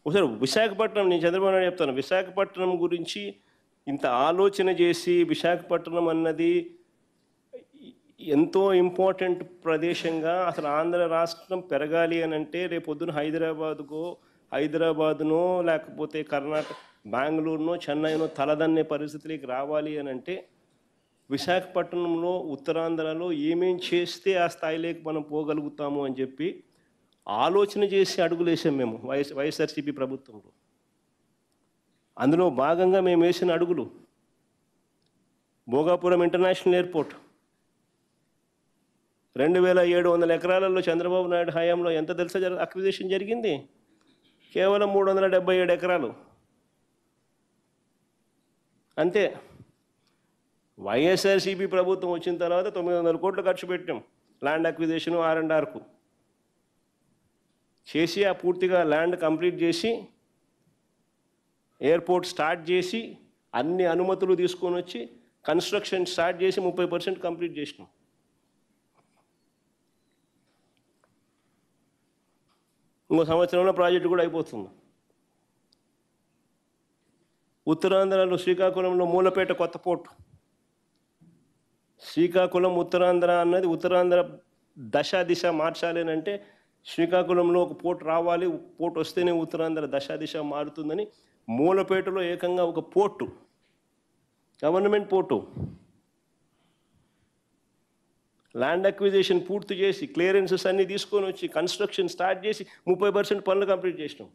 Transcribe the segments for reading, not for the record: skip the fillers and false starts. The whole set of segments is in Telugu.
ఒకసారి విశాఖపట్నం, నేను చంద్రబాబు నాయుడు చెప్తాను, విశాఖపట్నం గురించి ఇంత ఆలోచన చేసి విశాఖపట్నం అన్నది ఎంతో ఇంపార్టెంట్ ప్రదేశంగా అసలు ఆంధ్ర రాష్ట్రం పెరగాలి అని అంటే రేపొద్దున హైదరాబాదునో లేకపోతే కర్ణాటక బెంగళూరునో చెన్నైనో తలదన్నే పరిస్థితికి రావాలి అని అంటే విశాఖపట్నంలో ఉత్తరాంధ్రలో ఏమేం చేస్తే ఆ స్థాయిలోకి మనం పోగలుగుతాము అని చెప్పి ఆలోచన చేసి అడుగులు వేసాం మేము వైఎస్ఆర్సీపీ ప్రభుత్వంలో. అందులో భాగంగా మేము వేసిన అడుగులు భోగాపురం ఇంటర్నేషనల్ ఎయిర్పోర్ట్ 2700 ఎకరాలలో చంద్రబాబు నాయుడు హయాంలో ఎంత తెలుసా అక్విజిషన్ జరిగింది? కేవలం 377 ఎకరాలు అంతే. వైఎస్ఆర్సీపీ ప్రభుత్వం వచ్చిన తర్వాత 900 కోట్లు ఖర్చు పెట్టాం ల్యాండ్ అక్విజిషన్ R&Rకు చేసి ఆ పూర్తిగా ల్యాండ్ కంప్లీట్ చేసి ఎయిర్పోర్ట్ స్టార్ట్ చేసి అన్ని అనుమతులు తీసుకొని వచ్చి కన్స్ట్రక్షన్ స్టార్ట్ చేసి 30% కంప్లీట్ చేసినాం. ఇంకో సంవత్సరంలో ప్రాజెక్టు కూడా అయిపోతుంది. ఉత్తరాంధ్రలో శ్రీకాకుళంలో మూలపేట కొత్త పోర్టు, శ్రీకాకుళం ఉత్తరాంధ్ర అన్నది ఉత్తరాంధ్ర దిశ మార్చాలి అంటే శ్రీకాకుళంలో ఒక పోర్టు రావాలి, పోర్టు వస్తేనే ఉత్తరాంధ్ర దిశ మారుతుందని మూలపేటలో ఏకంగా ఒక port, government port, land acquisition పూర్తి చేసి క్లియరెన్సెస్ అన్నీ తీసుకొని వచ్చి కన్స్ట్రక్షన్ స్టార్ట్ చేసి 30% పనులు కంప్లీట్ చేసినాం.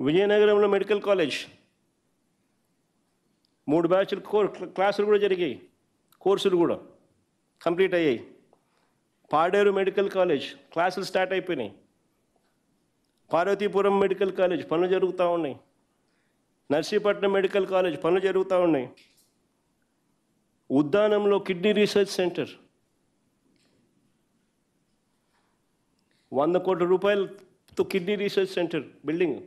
విజయనగరంలో మెడికల్ కాలేజ్ 3 బ్యాచ్లు క్లాసులు కూడా జరిగాయి, కోర్సులు కూడా కంప్లీట్ అయ్యాయి. పాడేరు మెడికల్ కాలేజ్ క్లాసులు స్టార్ట్ అయిపోయినాయి. పార్వతీపురం మెడికల్ కాలేజ్ పనులు జరుగుతూ ఉన్నాయి. నర్సీపట్నం మెడికల్ కాలేజ్ పనులు జరుగుతూ ఉన్నాయి. ఉద్దానంలో కిడ్నీ రీసెర్చ్ సెంటర్ 100 కోట్ల రూపాయలతో కిడ్నీ రీసెర్చ్ సెంటర్ బిల్డింగ్